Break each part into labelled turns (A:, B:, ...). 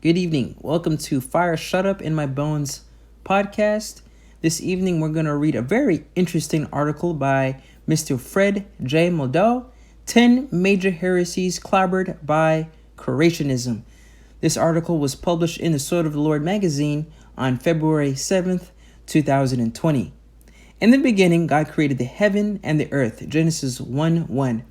A: Good evening. Welcome to Fire Shut Up in My Bones podcast. This evening we're going to read a very interesting article by Mr. Fred J. Meldau, 10 Major Heresies Clobbered by Creationism. This article was published in the Sword of the Lord magazine on February 7th, 2020. In the beginning, God created the heaven and the earth. Genesis 1:1.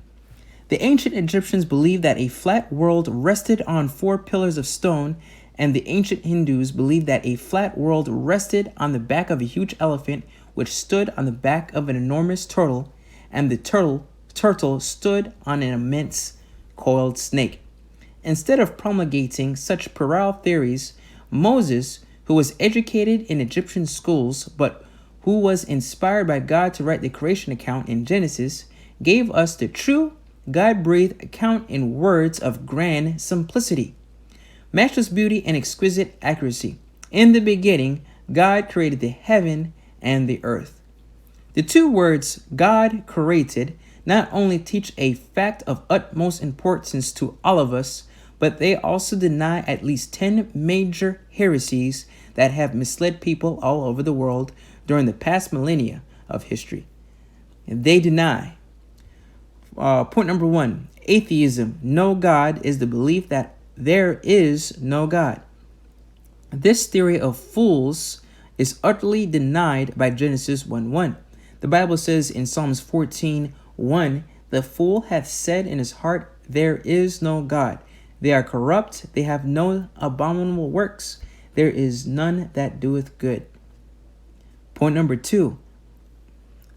A: The ancient Egyptians believed that a flat world rested on 4 pillars of stone, and the ancient Hindus believed that a flat world rested on the back of a huge elephant, which stood on the back of an enormous turtle, and the turtle stood on an immense coiled snake. Instead of promulgating such puerile theories, Moses, who was educated in Egyptian schools but who was inspired by God to write the creation account in Genesis, gave us the true God-breathed account in words of grand simplicity, matchless beauty, and exquisite accuracy. In the beginning, God created the heaven and the earth. The two words God created not only teach a fact of utmost importance to all of us, but they also deny at least 10 major heresies that have misled people all over the world during the past millennia of history. They deny point number 1, atheism. No God is the belief that there is no God. This theory of fools is utterly denied by Genesis 1:1. The Bible says in Psalms 14:1, the fool hath said in his heart, there is no God. They are corrupt, they have no abominable works. There is none that doeth good. Point number 2,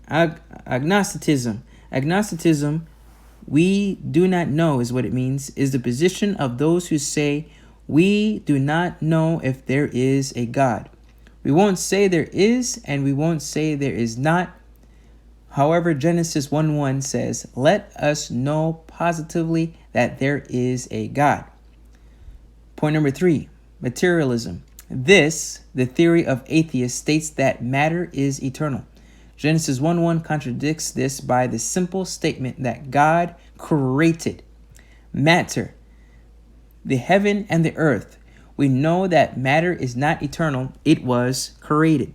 A: agnosticism. Agnosticism, we do not know is what it means, is the position of those who say, we do not know if there is a God. We won't say there is, and we won't say there is not. However, Genesis 1:1 says, let us know positively that there is a God. Point number 3, materialism. This, the theory of atheists, states that matter is eternal. Genesis 1:1 contradicts this by the simple statement that God created matter, the heaven and the earth. We know that matter is not eternal, it was created.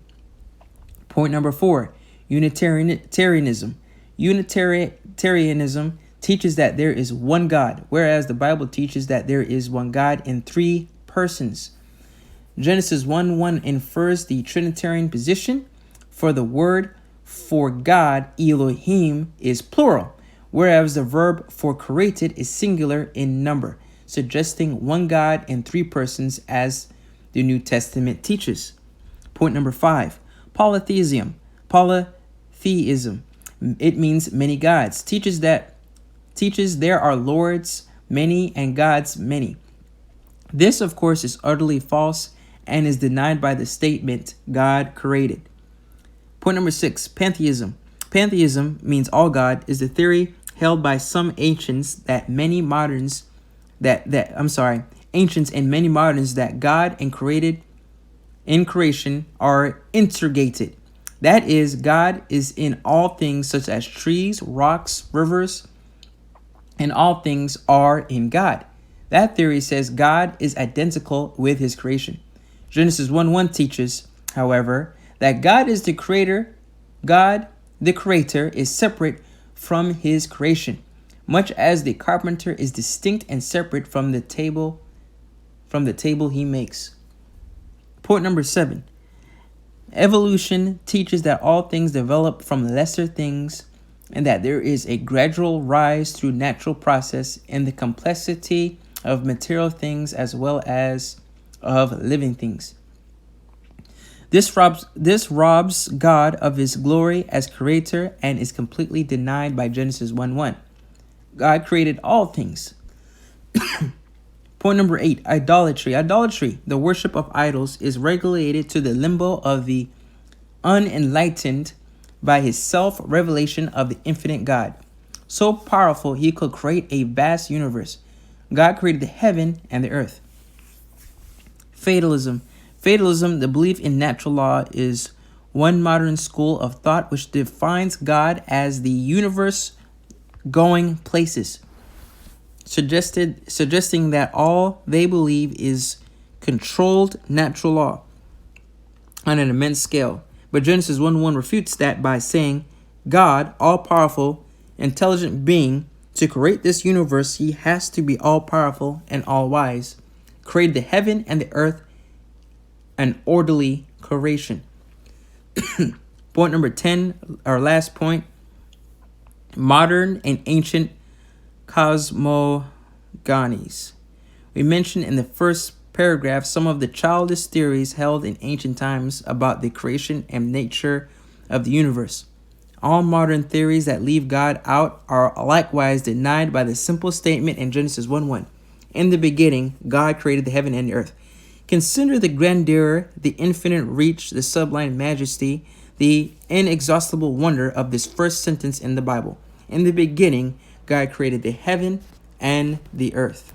A: Point number 4, Unitarianism. Unitarianism teaches that there is one God, whereas the Bible teaches that there is one God in 3 persons. Genesis 1:1 infers the Trinitarian position, for the word for God, Elohim, is plural, whereas the verb for created is singular in number, suggesting one God in 3 persons as the New Testament teaches. Point number 5, polytheism. Polytheism, it means many gods, teaches there are lords many and gods many. This, of course, is utterly false and is denied by the statement God created. Point number 6, pantheism. Pantheism means all God is the theory held by some ancients and many moderns that God and creation are integrated. That is, God is in all things such as trees, rocks, rivers, and all things are in God. That theory says God is identical with his creation. Genesis 1:1 teaches, however, that God is the creator. God, the creator, is separate from his creation, much as the carpenter is distinct and separate from the table he makes. Point number 7, evolution teaches that all things develop from lesser things and that there is a gradual rise through natural process in the complexity of material things as well as of living things. This robs God of his glory as creator and is completely denied by Genesis 1:1. God created all things. Point number 8, idolatry. Idolatry, the worship of idols, is relegated to the limbo of the unenlightened by his self-revelation of the infinite God. So powerful, he could create a vast universe. God created the heaven and the earth. Fatalism. Fatalism, the belief in natural law, is one modern school of thought which defines God as the universe going places, suggesting that all they believe is controlled natural law on an immense scale. But Genesis 1:1 refutes that by saying, God, all-powerful, intelligent being, to create this universe, he has to be all-powerful and all-wise, created the heaven and the earth, an orderly creation. Point number 10, our last point, modern and ancient cosmogonies. We mentioned in the first paragraph some of the childish theories held in ancient times about the creation and nature of the universe. All modern theories that leave God out are likewise denied by the simple statement in Genesis 1:1. In the beginning, God created the heaven and the earth. Consider the grandeur, the infinite reach, the sublime majesty, the inexhaustible wonder of this first sentence in the Bible. In the beginning, God created the heaven and the earth.